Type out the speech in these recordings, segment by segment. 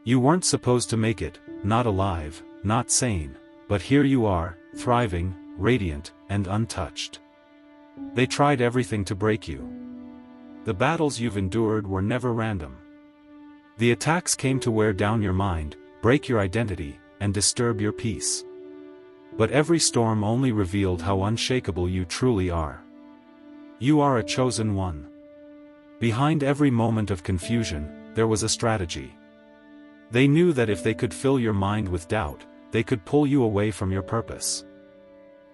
You weren't supposed to make it, not alive, not sane, but here you are, thriving, radiant, and untouched. They tried everything to break you. The battles you've endured were never random. The attacks came to wear down your mind, break your identity, and disturb your peace. But every storm only revealed how unshakable you truly are. You are a chosen one. Behind every moment of confusion, there was a strategy. They knew that if they could fill your mind with doubt, they could pull you away from your purpose.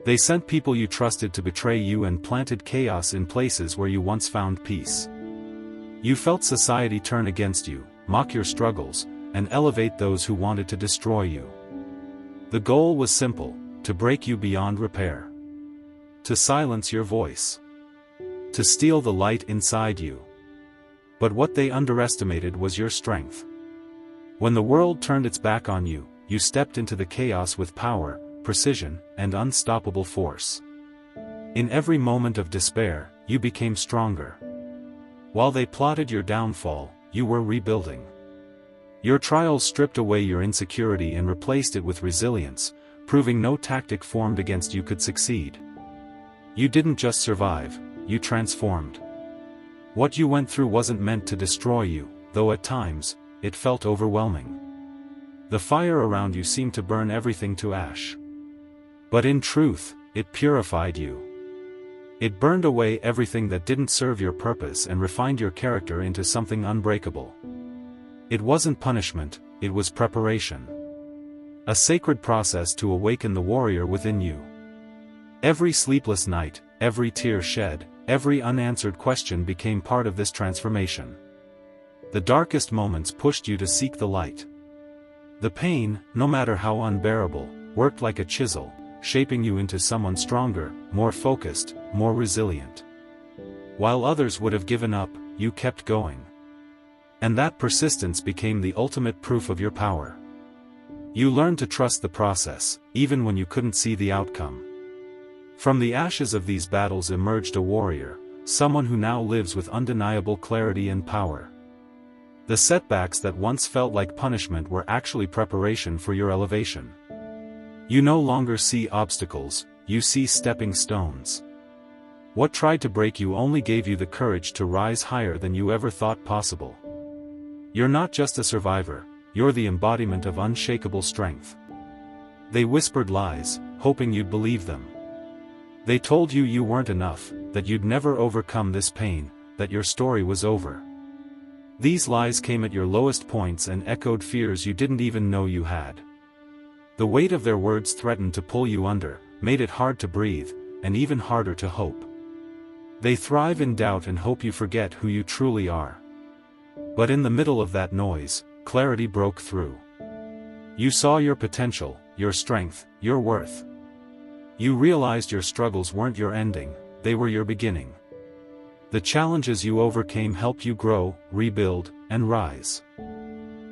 They sent people you trusted to betray you and planted chaos in places where you once found peace. You felt society turn against you, mock your struggles, and elevate those who wanted to destroy you. The goal was simple: to break you beyond repair. To silence your voice. To steal the light inside you. But what they underestimated was your strength. When the world turned its back on you, you stepped into the chaos with power, precision, and unstoppable force. In every moment of despair, you became stronger. While they plotted your downfall, you were rebuilding. Your trials stripped away your insecurity and replaced it with resilience, proving no tactic formed against you could succeed. You didn't just survive, you transformed. What you went through wasn't meant to destroy you, though at times, it felt overwhelming. The fire around you seemed to burn everything to ash. But in truth, it purified you. It burned away everything that didn't serve your purpose and refined your character into something unbreakable. It wasn't punishment, it was preparation. A sacred process to awaken the warrior within you. Every sleepless night, every tear shed, every unanswered question became part of this transformation. The darkest moments pushed you to seek the light. The pain, no matter how unbearable, worked like a chisel, shaping you into someone stronger, more focused, more resilient. While others would have given up, you kept going. And that persistence became the ultimate proof of your power. You learned to trust the process, even when you couldn't see the outcome. From the ashes of these battles emerged a warrior, someone who now lives with undeniable clarity and power. The setbacks that once felt like punishment were actually preparation for your elevation. You no longer see obstacles, you see stepping stones. What tried to break you only gave you the courage to rise higher than you ever thought possible. You're not just a survivor, you're the embodiment of unshakable strength. They whispered lies, hoping you'd believe them. They told you you weren't enough, that you'd never overcome this pain, that your story was over. These lies came at your lowest points and echoed fears you didn't even know you had. The weight of their words threatened to pull you under, made it hard to breathe, and even harder to hope. They thrive in doubt and hope you forget who you truly are. But in the middle of that noise, clarity broke through. You saw your potential, your strength, your worth. You realized your struggles weren't your ending, they were your beginning. The challenges you overcame helped you grow, rebuild, and rise.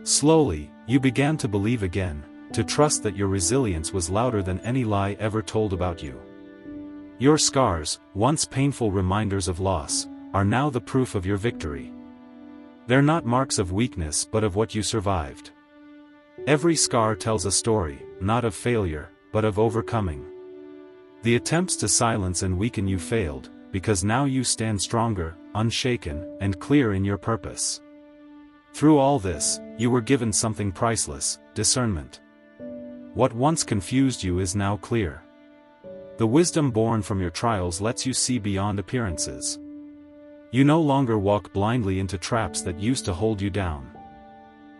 Slowly, you began to believe again, to trust that your resilience was louder than any lie ever told about you. Your scars, once painful reminders of loss, are now the proof of your victory. They're not marks of weakness but of what you survived. Every scar tells a story, not of failure, but of overcoming. The attempts to silence and weaken you failed, because now you stand stronger, unshaken, and clear in your purpose. Through all this, you were given something priceless: discernment. What once confused you is now clear. The wisdom born from your trials lets you see beyond appearances. You no longer walk blindly into traps that used to hold you down.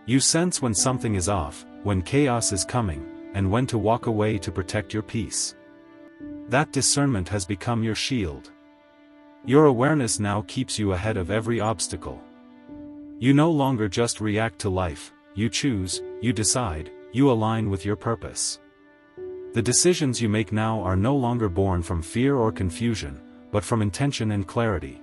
You sense when something is off, when chaos is coming, and when to walk away to protect your peace. That discernment has become your shield. Your awareness now keeps you ahead of every obstacle. You no longer just react to life, you choose, you decide, you align with your purpose. The decisions you make now are no longer born from fear or confusion, but from intention and clarity.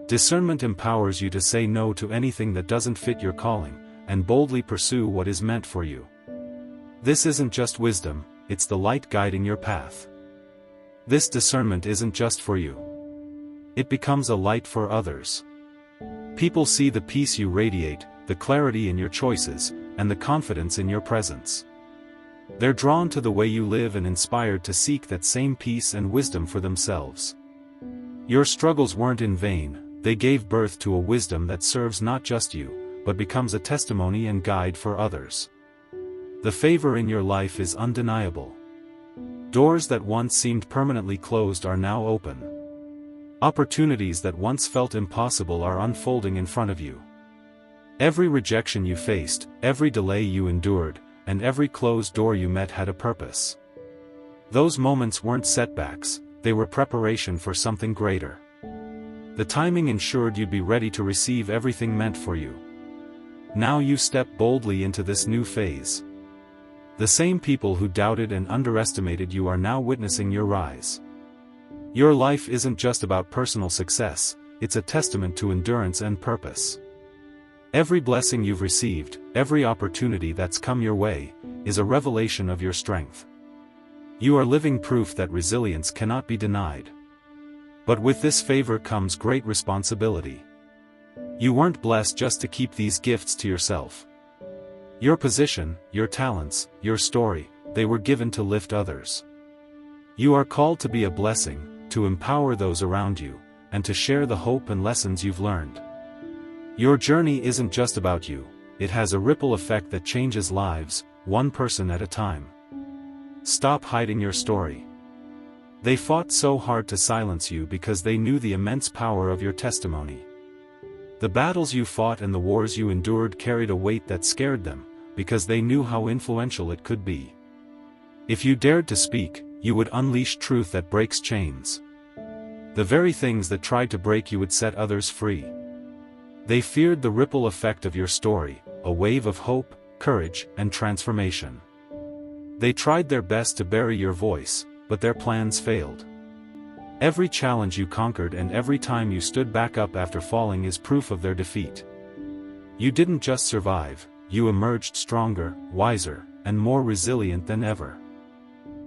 Discernment empowers you to say no to anything that doesn't fit your calling, and boldly pursue what is meant for you. This isn't just wisdom, it's the light guiding your path. This discernment isn't just for you. It becomes a light for others. People see the peace you radiate, the clarity in your choices, and the confidence in your presence. They're drawn to the way you live and inspired to seek that same peace and wisdom for themselves. Your struggles weren't in vain, they gave birth to a wisdom that serves not just you, but becomes a testimony and guide for others. The favor in your life is undeniable. Doors that once seemed permanently closed are now open. Opportunities that once felt impossible are unfolding in front of you. Every rejection you faced, every delay you endured, and every closed door you met had a purpose. Those moments weren't setbacks, they were preparation for something greater. The timing ensured you'd be ready to receive everything meant for you. Now you step boldly into this new phase. The same people who doubted and underestimated you are now witnessing your rise. Your life isn't just about personal success, it's a testament to endurance and purpose. Every blessing you've received, every opportunity that's come your way, is a revelation of your strength. You are living proof that resilience cannot be denied. But with this favor comes great responsibility. You weren't blessed just to keep these gifts to yourself. Your position, your talents, your story, they were given to lift others. You are called to be a blessing, to empower those around you, and to share the hope and lessons you've learned. Your journey isn't just about you, it has a ripple effect that changes lives, one person at a time. Stop hiding your story. They fought so hard to silence you because they knew the immense power of your testimony. The battles you fought and the wars you endured carried a weight that scared them, because they knew how influential it could be. If you dared to speak, you would unleash truth that breaks chains. The very things that tried to break you would set others free. They feared the ripple effect of your story, a wave of hope, courage, and transformation. They tried their best to bury your voice, but their plans failed. Every challenge you conquered and every time you stood back up after falling is proof of their defeat. You didn't just survive, you emerged stronger, wiser, and more resilient than ever.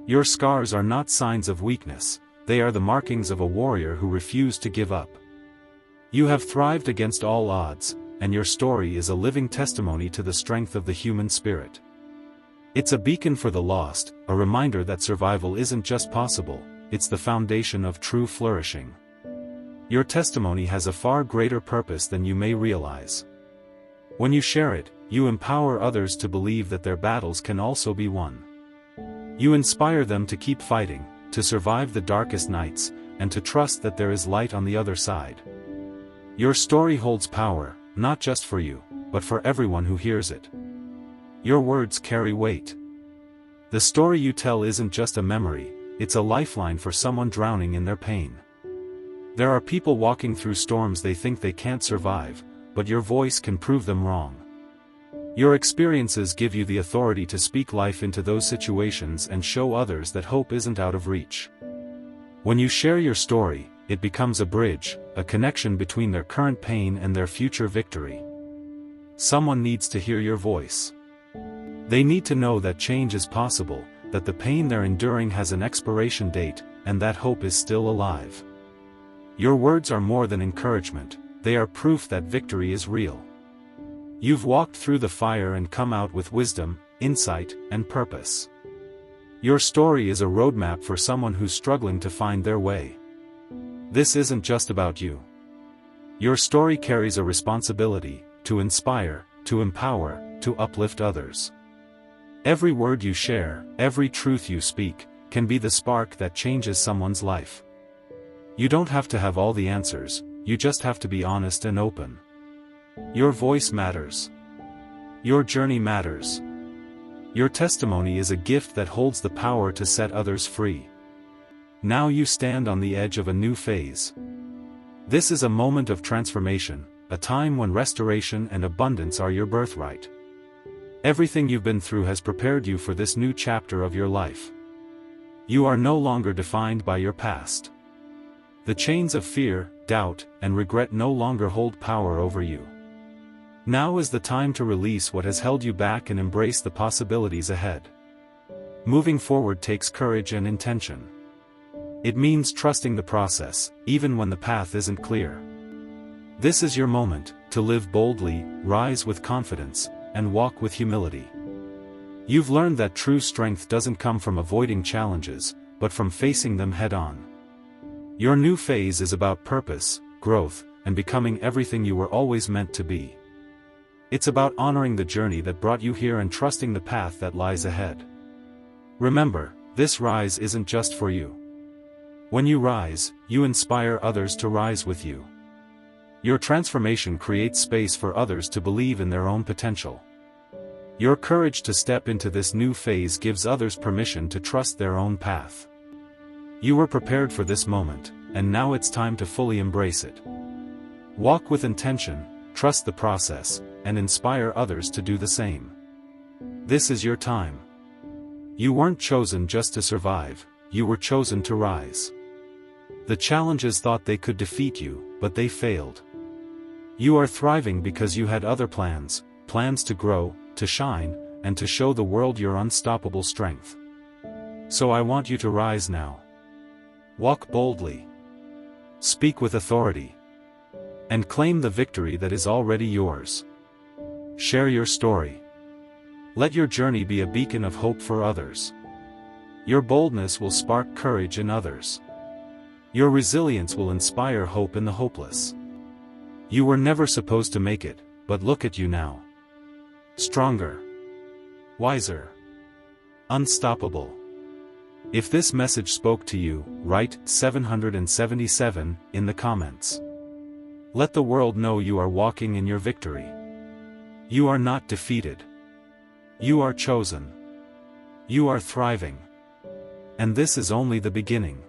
Your scars are not signs of weakness, they are the markings of a warrior who refused to give up. You have thrived against all odds, and your story is a living testimony to the strength of the human spirit. It's a beacon for the lost, a reminder that survival isn't just possible, it's the foundation of true flourishing. Your testimony has a far greater purpose than you may realize. When you share it, you empower others to believe that their battles can also be won. You inspire them to keep fighting, to survive the darkest nights, and to trust that there is light on the other side. Your story holds power, not just for you, but for everyone who hears it. Your words carry weight. The story you tell isn't just a memory, it's a lifeline for someone drowning in their pain. There are people walking through storms they think they can't survive, but your voice can prove them wrong. Your experiences give you the authority to speak life into those situations and show others that hope isn't out of reach. When you share your story, it becomes a bridge, a connection between their current pain and their future victory. Someone needs to hear your voice. They need to know that change is possible, that the pain they're enduring has an expiration date, and that hope is still alive. Your words are more than encouragement, they are proof that victory is real. You've walked through the fire and come out with wisdom, insight, and purpose. Your story is a roadmap for someone who's struggling to find their way. This isn't just about you. Your story carries a responsibility, to inspire, to empower, to uplift others. Every word you share, every truth you speak, can be the spark that changes someone's life. You don't have to have all the answers, you just have to be honest and open. Your voice matters. Your journey matters. Your testimony is a gift that holds the power to set others free. Now you stand on the edge of a new phase. This is a moment of transformation, a time when restoration and abundance are your birthright. Everything you've been through has prepared you for this new chapter of your life. You are no longer defined by your past. The chains of fear, doubt, and regret no longer hold power over you. Now is the time to release what has held you back and embrace the possibilities ahead. Moving forward takes courage and intention. It means trusting the process, even when the path isn't clear. This is your moment, to live boldly, rise with confidence, and walk with humility. You've learned that true strength doesn't come from avoiding challenges, but from facing them head-on. Your new phase is about purpose, growth, and becoming everything you were always meant to be. It's about honoring the journey that brought you here and trusting the path that lies ahead. Remember, this rise isn't just for you. When you rise, you inspire others to rise with you. Your transformation creates space for others to believe in their own potential. Your courage to step into this new phase gives others permission to trust their own path. You were prepared for this moment, and now it's time to fully embrace it. Walk with intention, trust the process, and inspire others to do the same. This is your time. You weren't chosen just to survive, you were chosen to rise. The challenges thought they could defeat you, but they failed. You are thriving because you had other plans, plans to grow, to shine, and to show the world your unstoppable strength. So I want you to rise now. Walk boldly. Speak with authority. And claim the victory that is already yours. Share your story. Let your journey be a beacon of hope for others. Your boldness will spark courage in others. Your resilience will inspire hope in the hopeless. You were never supposed to make it, but look at you now. Stronger. Wiser. Unstoppable. If this message spoke to you, write 777 in the comments. Let the world know you are walking in your victory. You are not defeated. You are chosen. You are thriving. And this is only the beginning.